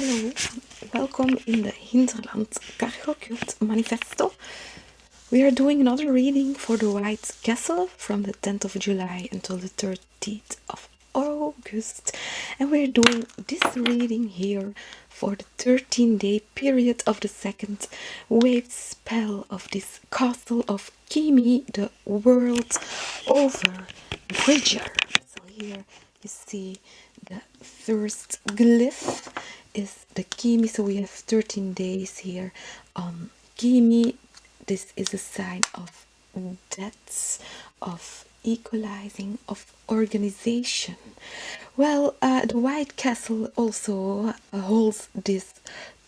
Hello, welcome in the Hinterland CargoCult Manifesto. We are doing another reading for the White Castle from the 10th of July until the 13th of August. And we're doing this reading here for the 13-day period of the second wave spell of this castle of Kimi, the Worldbridger. So here you see the first glyph is the Kimi, so we have 13 days here on Kimi. This is a sign of debts, of equalizing, of organization. Well, the White Castle also holds this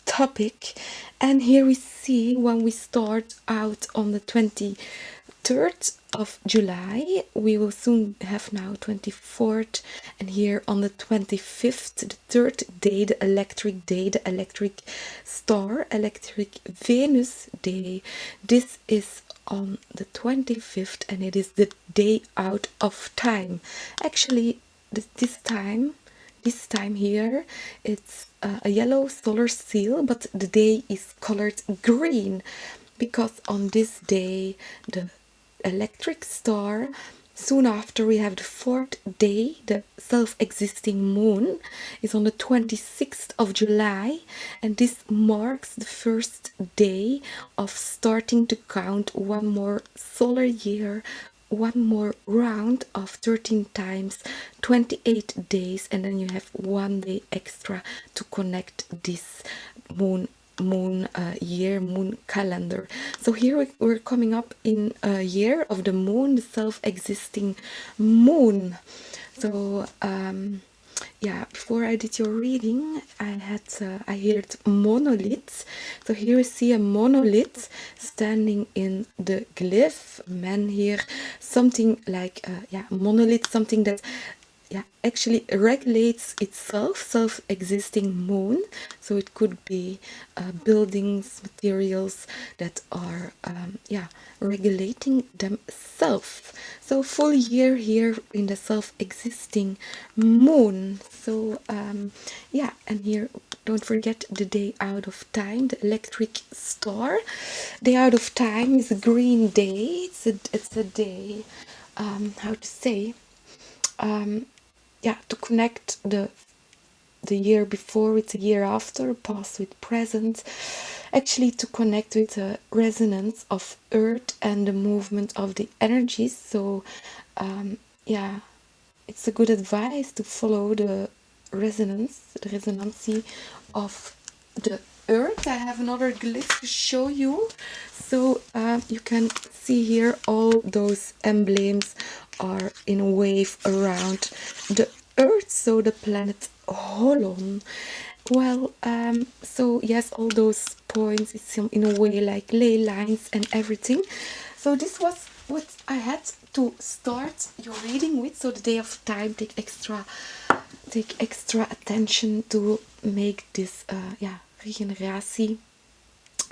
topic, and here we see when we start out on the 23rd of July, we will soon have now 24th, and here on the 25th, the third day, the electric star, electric Venus day. This is on the 25th, and it is the day out of time. Actually, this time here, it's a yellow solar seal, but the day is colored green because on this day the electric star, soon after we have the fourth day, the self-existing moon, is on the 26th of July, and this marks the first day of starting to count one more solar year, one more round of 13 times 28 days, and then you have one day extra to connect this moon calendar. So here we're coming up in a year of the moon, the self-existing moon. So yeah, before I did your reading, I heard monoliths. So here we see a monolith standing in the glyph. Man here, something like monolith, something that actually regulates itself, self-existing moon. So it could be buildings, materials that are regulating themselves. So full year here in the self-existing moon. So and here don't forget the day out of time, the electric star. Day out of time is a green day. It's a day, how to say, to connect the year before with the year after, past with present, actually to connect with the resonance of earth and the movement of the energies. So it's a good advice to follow the resonancy of the earth. I have another glyph to show you. So you can see here all those emblems are in a wave around the earth, so the planet Holon. Well, so yes, all those points is in a way like ley lines and everything. So this was what I had to start your reading with. So the day of time, take extra attention to make this regeneratie.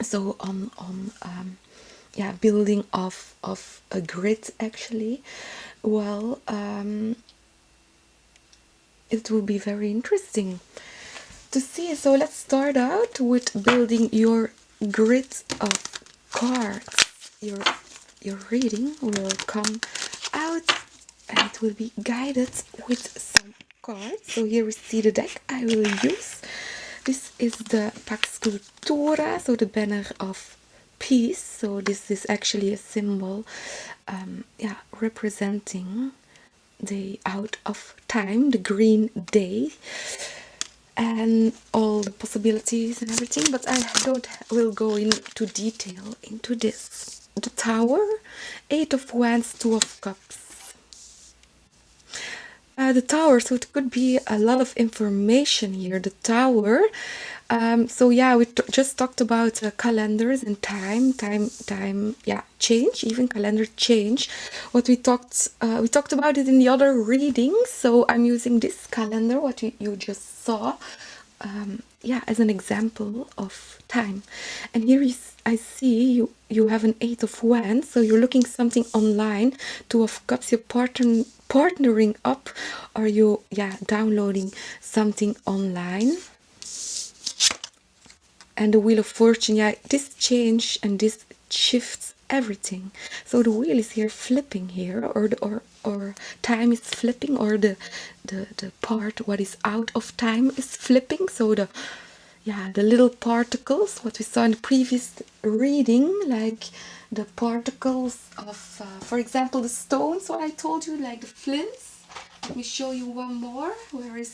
So on building of a grid, actually. Well, it will be very interesting to see. So let's start out with building your grid of cards. Your reading will come out and it will be guided with some cards. So here we see the deck I will use. This is the Pax Cultura, so the banner of peace. So this is actually a symbol representing the out of time, the green day, and all the possibilities and everything, but I will go into detail into this. The Tower, 8 of Wands, 2 of Cups. The Tower, so it could be a lot of information here. The Tower, so yeah, we just talked about calendars and time change, even calendar change. What we talked about it in the other reading. So I'm using this calendar, what you just saw, as an example of time. And here I see you have an 8 of Wands, so you're looking something online. 2 of Cups, you're partnering up, or you downloading something online. and the Wheel of Fortune. Yeah, this change and this shifts everything. So the wheel is here flipping here, or time is flipping, or the part what is out of time is flipping. So the little particles, what we saw in the previous reading, like the particles of, for example, the stones, what I told you, like the flints. Let me show you one more. Where is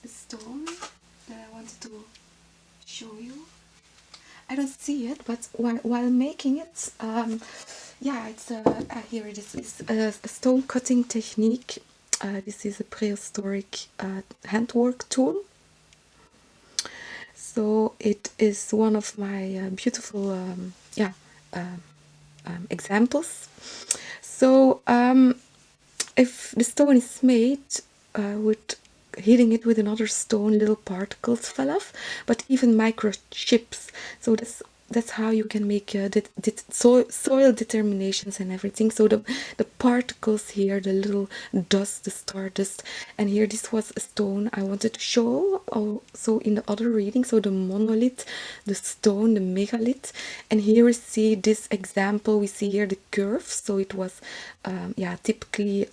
the stone that I wanted to show you? I don't see it, but while making it, it's here it is. It's a stone cutting technique. This is a prehistoric handwork tool. So it is one of my beautiful examples. So if the stone is made with hitting it with another stone, little particles fell off, but even microchips. So that's how you can make soil determinations and everything. So the particles here, the little dust, the stardust, and here this was a stone I wanted to show also in the other reading. So the monolith, the stone, the megalith, and here we see this example. We see here the curve. So it was typically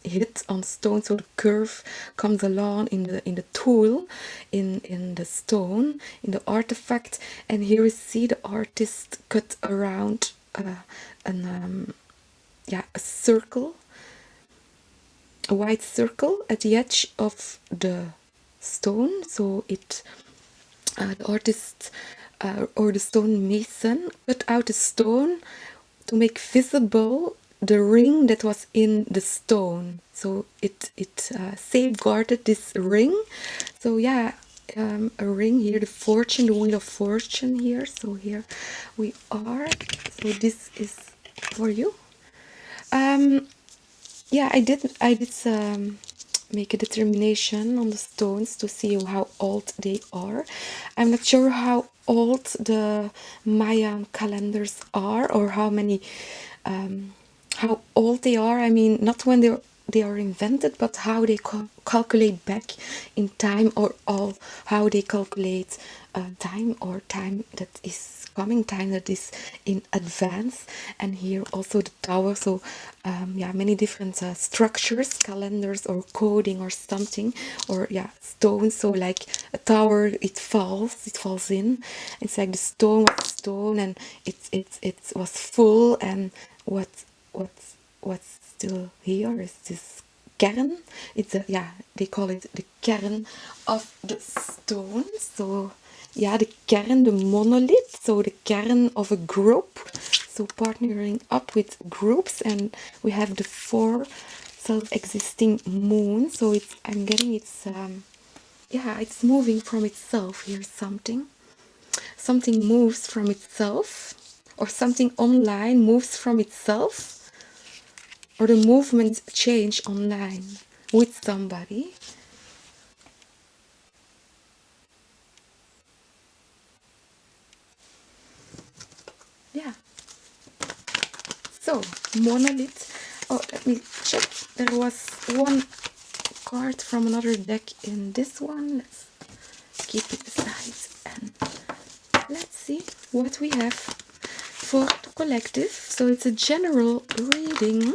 hit on stone. So the curve comes along in the tool, in the stone, in the artifact, and here we see the artist cut around a circle, a white circle at the edge of the stone. So the artist or the stone mason cut out a stone to make visible the ring that was in the stone. So it safeguarded this ring. So a ring here, the fortune, the Wheel of Fortune here. So here we are. So this is for you. I did make a determination on the stones to see how old they are. I'm not sure how old the Mayan calendars are, or how old they are. I mean, not when they are invented, but how they calculate back in time, or how they calculate time, or time that is coming, time that is in advance. And here also the tower. So many different structures, calendars, or coding, or something, or stones. So like a tower, it falls in. It's like the stone was stone, and it was full, and what's still here is this kern. It's they call it the kern of the stone. So the kern, the monolith, so the kern of a group. So partnering up with groups, and we have the 4 self-existing moons. So I'm getting it's moving from itself here. Something moves from itself, or something online moves from itself, or the movement change online with somebody. So monolith. Oh, let me check. There was one card from another deck in this one. Let's keep it aside and let's see what we have for the collective. So it's a general reading.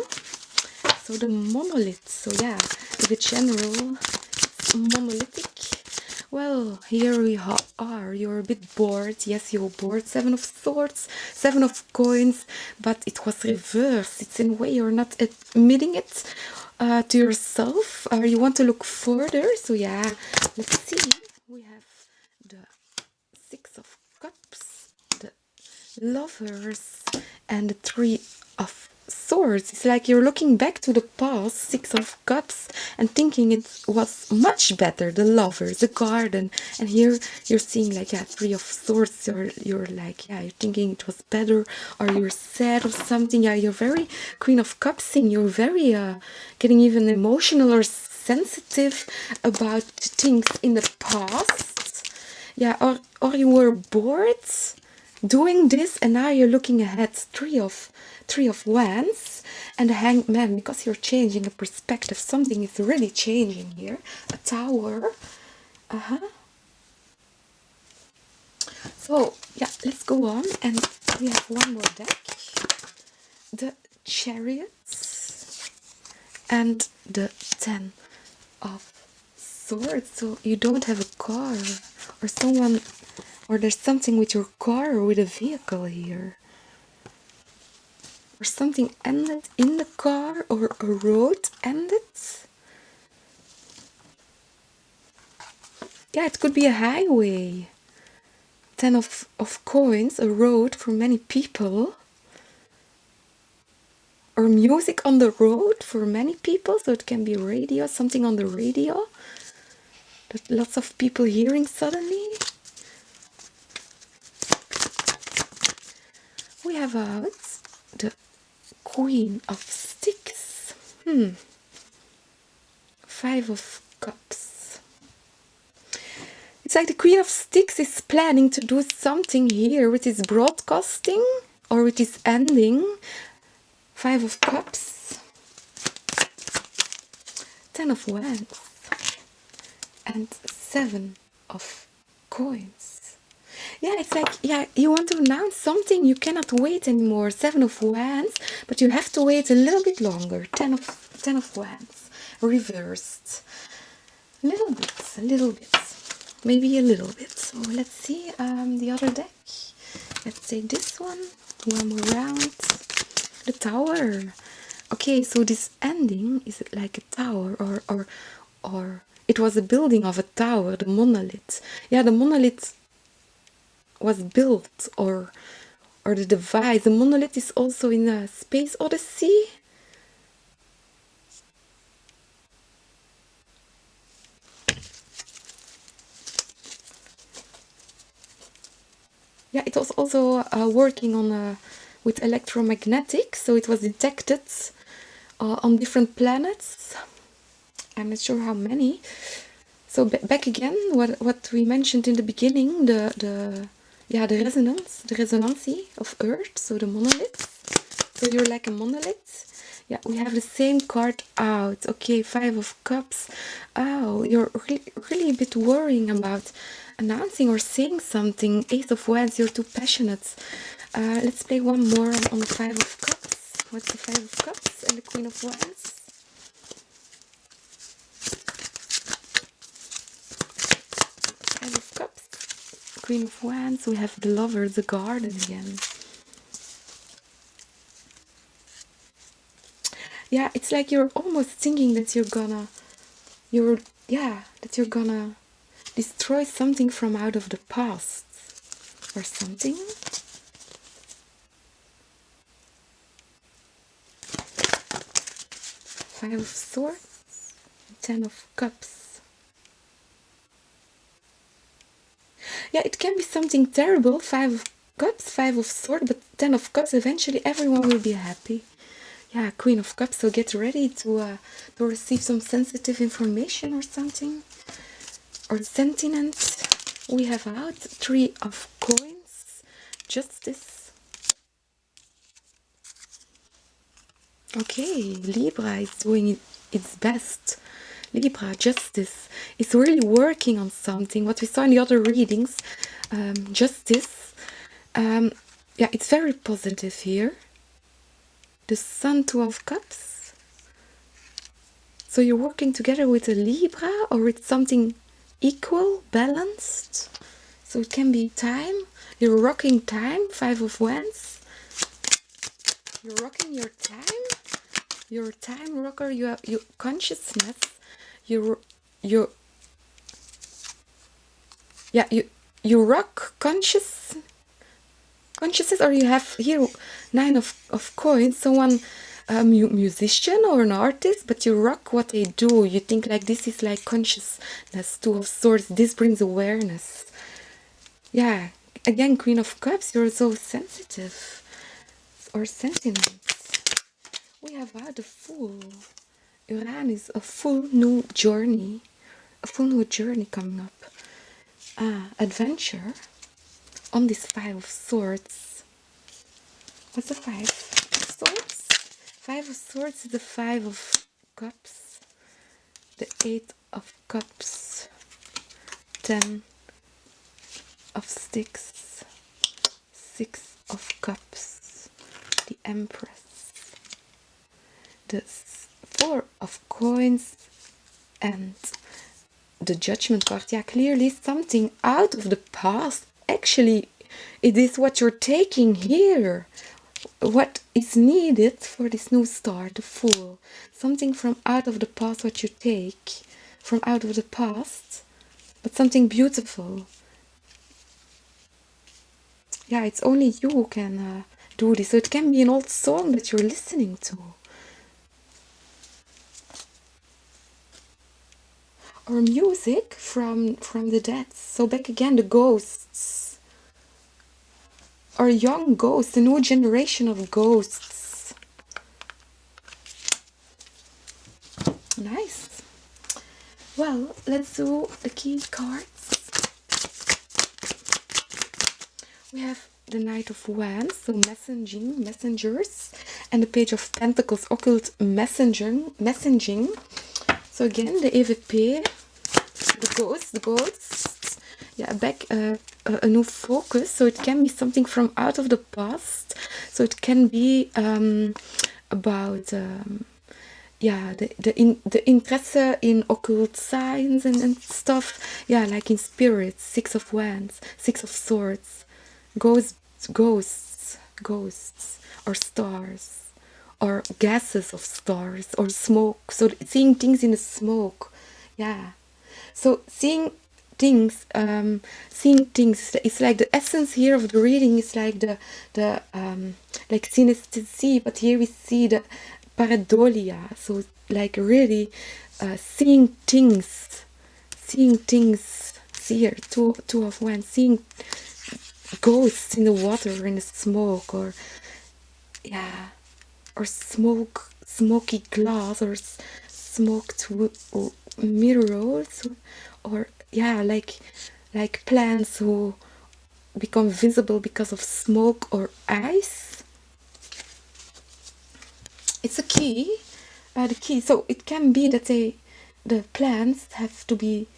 So the monolith. So the general, it's monolithic. Well, here we are. You're a bit bored. Yes, you're bored. 7 of Swords, 7 of Coins, but it was reversed. It's in a way you're not admitting it to yourself, or you want to look further. So let's see. We have the 6 of Cups, the Lovers, and the 3 of Swords. It's like you're looking back to the past, 6 of Cups, and thinking it was much better, the Lovers, the Garden, and here you're seeing like 3 of Swords. You're like you're thinking it was better, or you're sad or something. You're very Queen of Cups, and you're very getting even emotional or sensitive about things in the past. Or you were bored doing this, and now you're looking ahead. 3 of Wands and the Hanged Man, because you're changing a perspective. Something is really changing here. A Tower. So yeah, let's go on, and we have one more deck: the Chariots and the Ten of Swords. So you don't have a car, or someone, or there's something with your car or with a vehicle here, or something ended in the car, or a road ended. Yeah, it could be a highway. Ten of coins, a road for many people. Or music on the road for many people, so it can be radio, something on the radio that lots of people hearing suddenly. We have out the Queen of Sticks. Five of Cups. It's like the Queen of Sticks is planning to do something here with his broadcasting or with his ending. Five of Cups. Ten of Wands. And Seven of Coins. Yeah, it's like, yeah, you want to announce something, you cannot wait anymore. Seven of Wands, but you have to wait a little bit longer. Ten of Wands, reversed. A little bit, maybe a little bit. So let's see the other deck. Let's say this one more round. The Tower. Okay, so this ending is like a tower, or it was a building of a tower, the monolith. Yeah, the monolith was built, or the device. The monolith is also in a space odyssey. Yeah, it was also working on with electromagnetic, so it was detected on different planets. I'm not sure how many. So back again, what we mentioned in the beginning, the resonancy of Earth, so the monolith. So you're like a monolith. Yeah, we have the same card out. Okay, Five of Cups. Oh, you're really a bit worrying about announcing or saying something. Ace of Wands, you're too passionate. Let's play one more on the Five of Cups. What's the Five of Cups and the Queen of Wands? Five of Cups, Queen of Wands. We have the Lover, the Garden again. Yeah, it's like you're almost thinking that you're gonna destroy something from out of the past or something. Five of Swords, Ten of Cups. Yeah, it can be something terrible. Five of Cups, Five of Swords, but Ten of Cups, eventually everyone will be happy. Yeah, Queen of Cups, so get ready to receive some sensitive information or something. Or sentiment. We have out Three of Coins, Justice. Okay, Libra is doing its best. Libra, Justice, is really working on something. What we saw in the other readings, Justice, yeah, it's very positive here. The Sun, Two of Cups. So you're working together with a Libra or with something equal, balanced. So it can be time. You're rocking time, Five of Wands. You're rocking your time. You're a time rocker. You have your consciousness. You rock consciousness, or you have here Nine of Coins. Someone, a musician or an artist, but you rock what they do. You think like this is like consciousness. Two of Swords. This brings awareness. Yeah. Again, Queen of Cups. You're so sensitive. Or sentiment. We have had a Fool. Uranus, a full new journey. A full new journey coming up. Adventure. On this Five of Swords. What's the Five of Swords? Five of Swords is the Five of Cups. The Eight of Cups. Ten of sticks, 6 of Cups, the Empress, the 4 of Coins, and the Judgment card. Yeah, clearly something out of the past. Actually, it is what you're taking here. What is needed for this new start, the Fool. Something from out of the past, what you take from out of the past, but something beautiful. Yeah, it's only you who can do this. So it can be an old song that you're listening to. Or music from the dead. So back again, the ghosts. Or young ghosts, a new generation of ghosts. Nice. Well, let's do the key cards. We have the Knight of Wands, so messengers, and the Page of Pentacles, occult messaging. So again, the EVP, the ghosts. Yeah, back a new focus. So it can be something from out of the past. So it can be about yeah, the interest in occult signs and stuff. Yeah, like in spirits, 6 of Wands, 6 of Swords, ghosts, or stars, or gases of stars, or smoke. So seeing things in the smoke. Yeah. So seeing things, it's like the essence here of the reading is like the like synesthesia, but here we see the pareidolia. So like really seeing things here, two of Wands, seeing ghosts in the water, in the smoke, or yeah, or smoky glass, or smoked mirrors, or yeah, like plants who become visible because of smoke or ice. It's a key, the key. So it can be that the plants have to be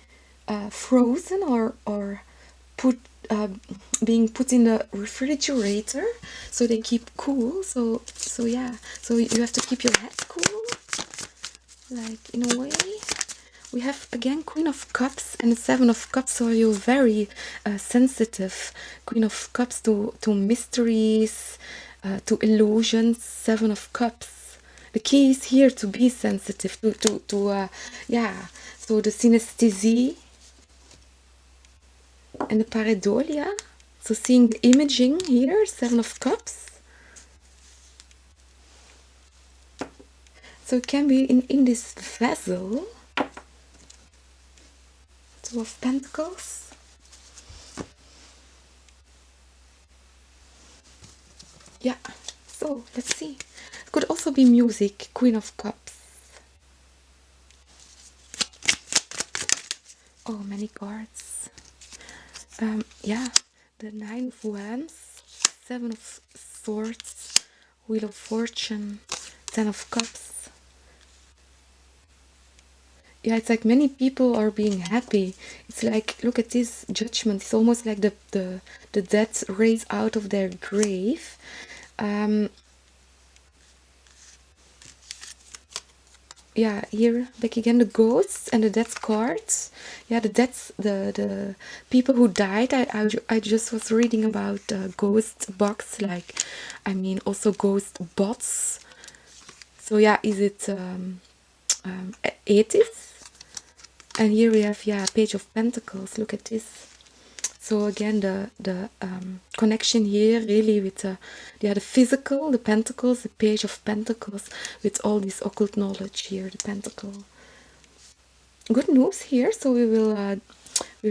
frozen or put being put in the refrigerator so they keep cool. So yeah, so you have to keep your head cool, like in a way. We have again Queen of Cups and the 7 of Cups, so you're very sensitive. Queen of Cups to mysteries, to illusions. 7 of Cups. The key is here to be sensitive, to yeah. So the synesthesia and the pareidolia. So seeing the imaging here, 7 of Cups. So it can be in this vessel. 2 of Pentacles. Yeah, so let's see. It could also be music, Queen of Cups. Oh, many cards. Yeah, the 9 of Wands, 7 of Swords, Wheel of Fortune, 10 of Cups. Yeah, it's like many people are being happy. It's like, look at this Judgment. It's almost like the dead raise out of their grave. Yeah, here back again the ghosts and the death cards. Yeah, the deaths, the people who died. I just was reading about ghost box, like I mean also ghost bots. So yeah, is it 80s? And here we have, yeah, Page of Pentacles. Look at this. So again, the connection here really with the physical, the Pentacles, the Page of Pentacles, with all this occult knowledge here, the Pentacle. Good news here. So we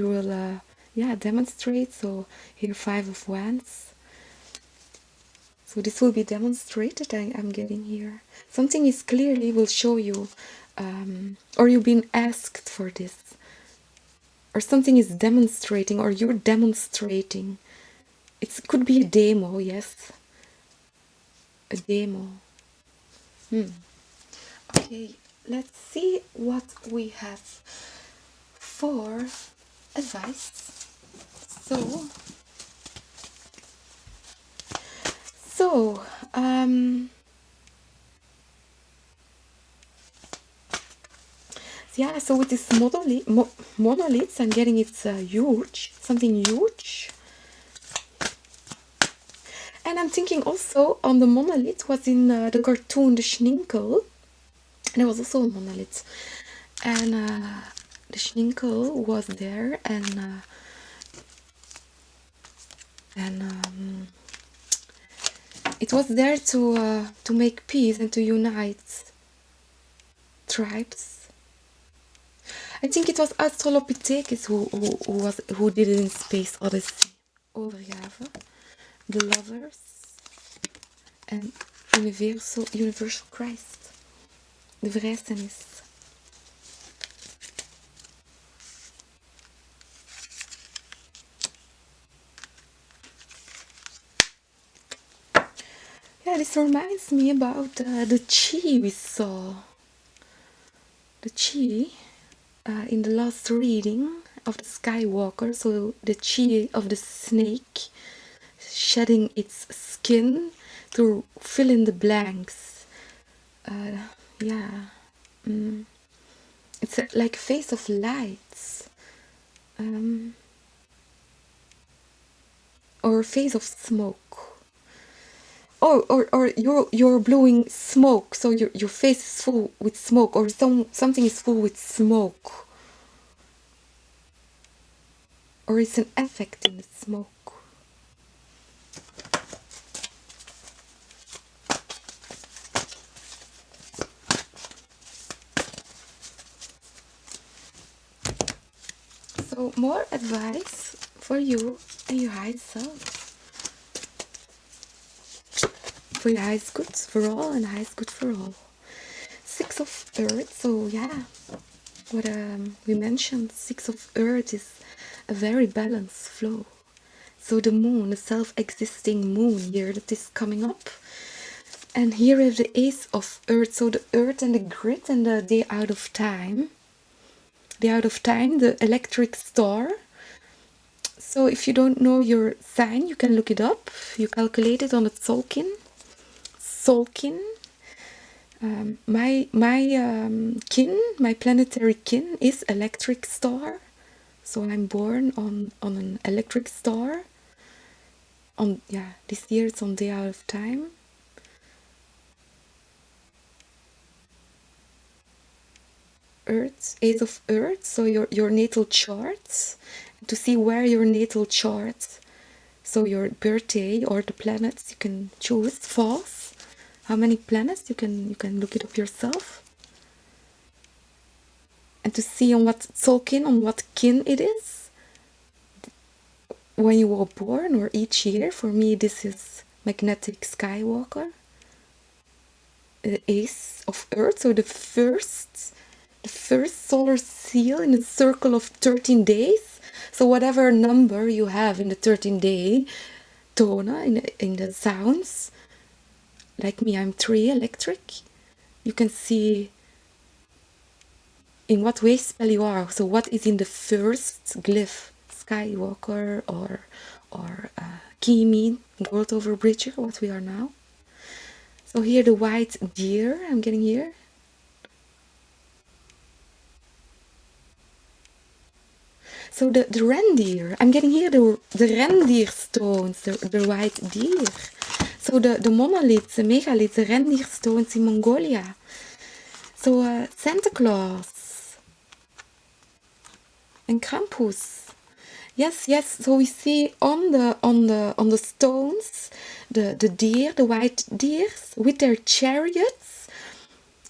will yeah, demonstrate. So here 5 of Wands. So this will be demonstrated. I'm getting here. Something is clearly will show you, or you've been asked for this. Or something is demonstrating, or you're demonstrating. It could be a demo, yes. A demo. Okay, let's see what we have for advice. So, So, yeah, so with this monoliths, I'm getting it's huge, something huge. And I'm thinking also on the monolith was in the cartoon The Schninkel. And there was also a monolith. And the Schninkel was there, and it was there to make peace and to unite tribes. I think it was Australopithecus who did it in Space Odyssey. Overgave, the lovers, and universal Christ. De verrijzenis. Yeah, this reminds me about the chi we saw. The chi in the last reading of the Skywalker, so the chi of the snake shedding its skin to fill in the blanks. Yeah, it's like a face of lights, or a face of smoke. Or you're blowing smoke, so your face is full with smoke, or something is full with smoke, or it's an effect in the smoke. So more advice for you and your high self. For your highest good for all and highest good for all. 6 of Earth, so yeah, what we mentioned, 6 of Earth is a very balanced flow. So the moon, the self-existing moon here that is coming up. And here is the Ace of Earth, so the Earth and the grid and the day out of time. Day out of time, the electric star. So if you don't know your sign, you can look it up. You calculate it on the Tzolk'in. My my planetary kin is electric star. So I'm born on an electric star. This year it's on day out of time. Earth, Ace of Earth, so your natal chart. To see where your natal chart, so your birthday or the planets you can choose falls. How many planets you can look it up yourself. And to see on what Tzolk'in, on what kin it is. When you were born or each year. For me this is magnetic Skywalker. The Ace of Earth, so the first solar seal in a circle of 13 days. So whatever number you have in the 13-day tone, in the sounds, like me, I'm 3 electric. You can see in what way spell you are. So what is in the first glyph, Skywalker or Kimi, Worldbridger, what we are now. So here the white deer, I'm getting here. So the reindeer, I'm getting here the reindeer stones, the white deer. So the monoliths, the megaliths, the reindeer stones in Mongolia. So Santa Claus and Krampus. Yes. So we see on the stones the deer, the white deers with their chariots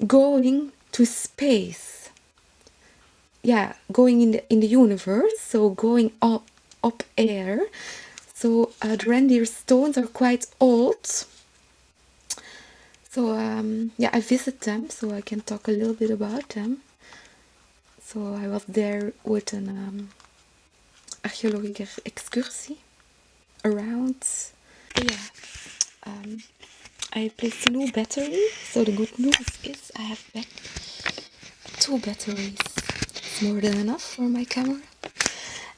going to space. Yeah, going in the universe, so going up air. So the reindeer stones are quite old. So I visit them, so I can talk a little bit about them. So I was there with an archeologische excursie around. I placed a new battery. So the good news is I have back 2 batteries. It's more than enough for my camera.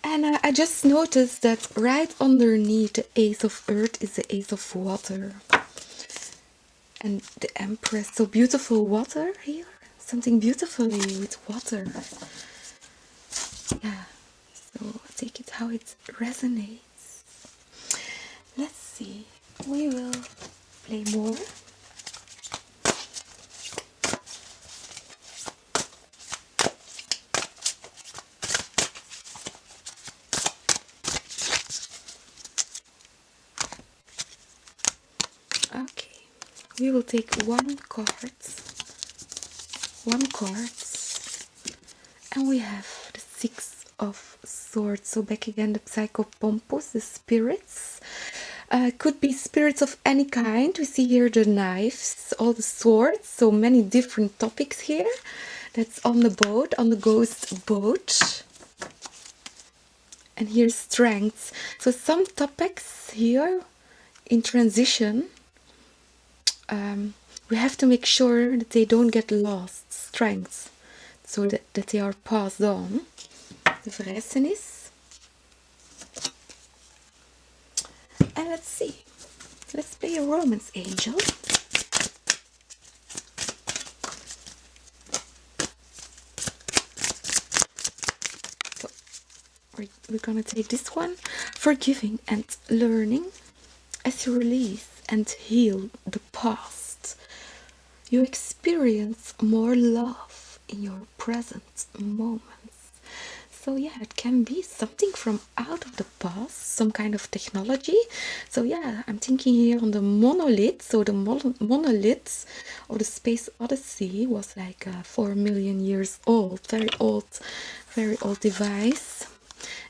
And I just noticed that right underneath the Ace of Earth is the Ace of Water. And the Empress, so beautiful water here. Something beautifully with water. Yeah, so take it how it resonates. Let's see, we will play more. Okay, we will take one card, and we have the Six of Swords. So back again, the Psychopompos, the spirits. Could be spirits of any kind. We see here the knives, all the swords, so many different topics here. That's on the boat, on the ghost boat. And here's strengths. So some topics here in transition, we have to make sure that they don't get lost, strengths, so that they are passed on. The verrijzenis. And let's see. Let's play a romance angel. So we're gonna take this one. Forgiving and learning. As you release and heal the past, you experience more love in your present moments. So yeah, it can be something from out of the past, some kind of technology. So yeah, I'm thinking here on the monolith. So the monolith of the Space Odyssey was like 4 million years old, very old device.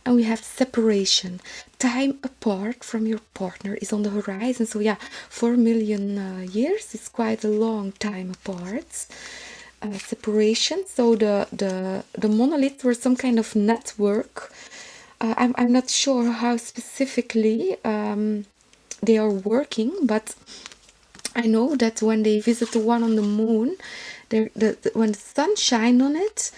And we have separation. Time apart from your partner is on the horizon. So yeah, 4 million years is quite a long time apart. Separation. So the monoliths were some kind of network. I'm not sure how specifically they are working, but I know that when they visit the one on the moon, when the sun shined on it,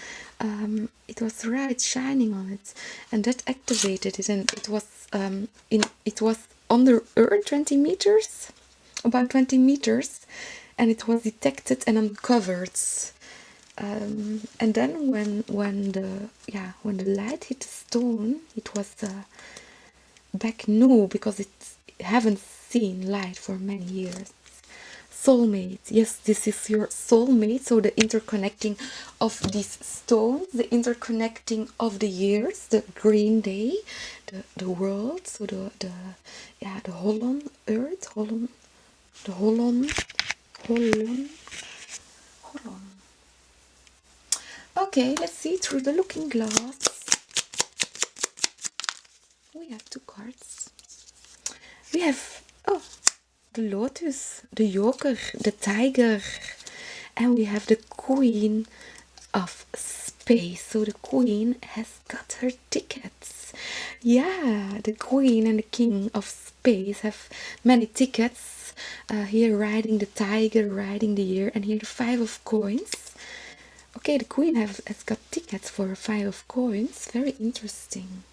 it was right shining on it, and that activated it, and it was under Earth 20 meters, about 20 meters, and it was detected and uncovered. And then when the light hit the stone, it was back new because it haven't seen light for many years. Soulmate, yes, this is your soulmate. So the interconnecting of these stones, the interconnecting of the years, the green day, the world, so the Holland earth, the Holland. Okay, let's see through the looking glass. We have two cards. We have the lotus, the joker, the tiger, and we have the queen of space. So the queen has got her tickets. Yeah, the queen and the king of space have many tickets. Here riding the tiger, riding the year, and here the 5 of coins. Okay, the queen has got tickets for 5 of coins. Very interesting.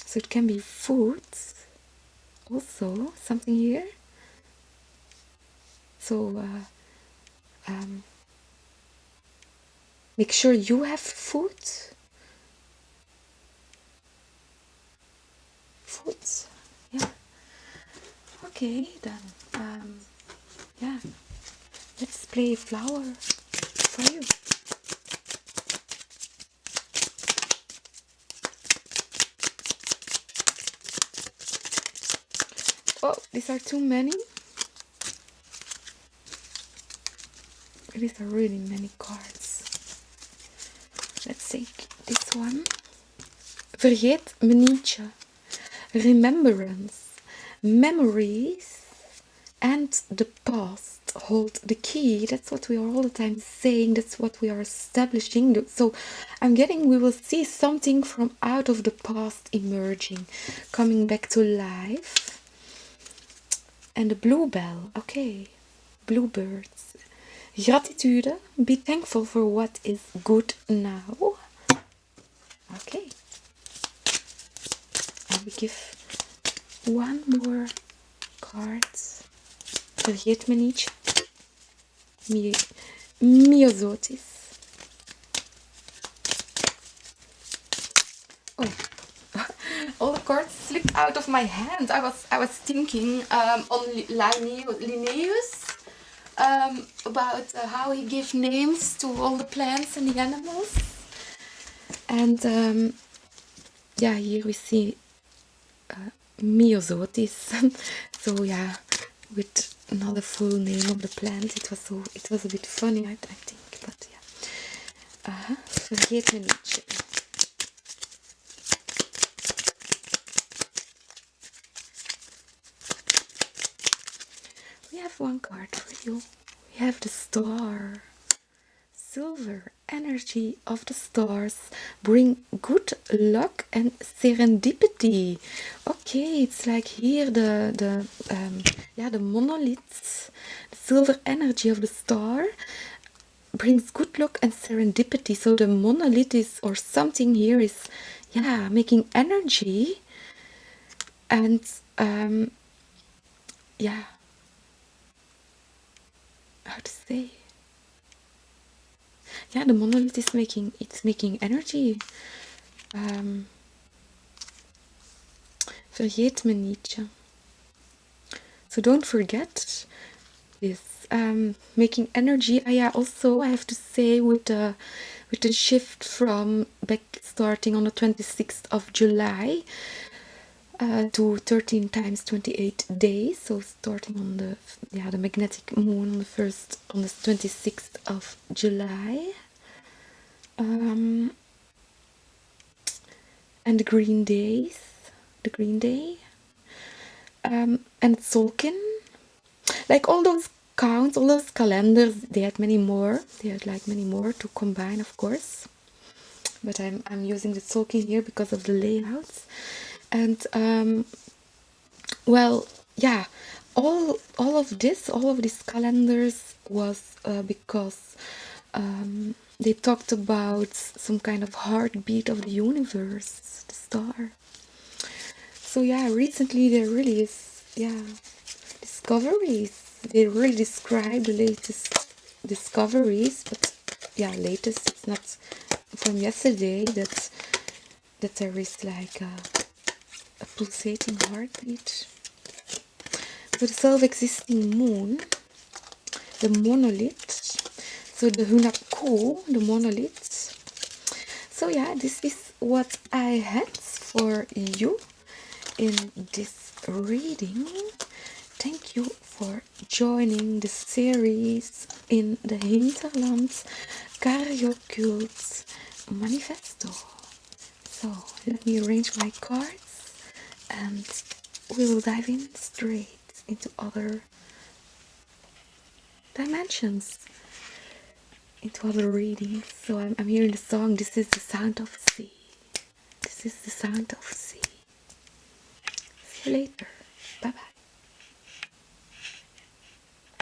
So it can be food. Also, something here. So make sure you have food. Yeah. Okay, then. Yeah. Let's play a flower for you. Oh, these are too many. These are really many cards. Let's take this one. Vergeet me nietje. Remembrance, memories, and the past hold the key. That's what we are all the time saying. That's what we are establishing. So I'm getting, we will see something from out of the past emerging, coming back to life. And the bluebell. Okay, bluebirds. Gratitude. Be thankful for what is good now. Okay. And we give one more card. vergeet me niet. Myosotis. Oh, all the cards slipped out of my hand. I was thinking on Linnaeus about how he gave names to all the plants and the animals. And yeah, here we see Myosotis. So yeah, with another full name of the plant, it was a bit funny, I think, but yeah. Vergeet me niet. We have one card for you. We have the star. Silver energy of the stars bring good luck and serendipity. Okay, it's like here the monolith, the silver energy of the star brings good luck and serendipity. So the monolith is, or something here is, yeah, making energy and yeah, how to say? Yeah, the monolith is making energy. Vergeet me niet. So don't forget this. Making energy. Yeah, also I have to say with the shift from back starting on the 26th of July to 13 times 28 days. So starting on the magnetic moon on the 26th of July. And the green day, and Tzolk'in, like all those counts, all those calendars, they had many more. They had like many more to combine, of course. But I'm using the Tzolk'in here because of the layouts. And well, yeah, all of these calendars was because they talked about some kind of heartbeat of the universe, the star. So yeah, recently there really is, yeah, discoveries. They really describe the latest discoveries, but yeah, latest, it's not from yesterday that there is like a pulsating heartbeat. So the self-existing moon, the monolith, so the Hunaku, the monolith. So yeah, this is what I had for you in this reading. Thank you for joining the series in the Hinterland CargoCult Manifesto. So let me arrange my cards and we will dive in straight into other dimensions, into other readings. So I'm hearing the song, This is the Sound of the Sea. This is the sound of the sea. See you later. Bye bye.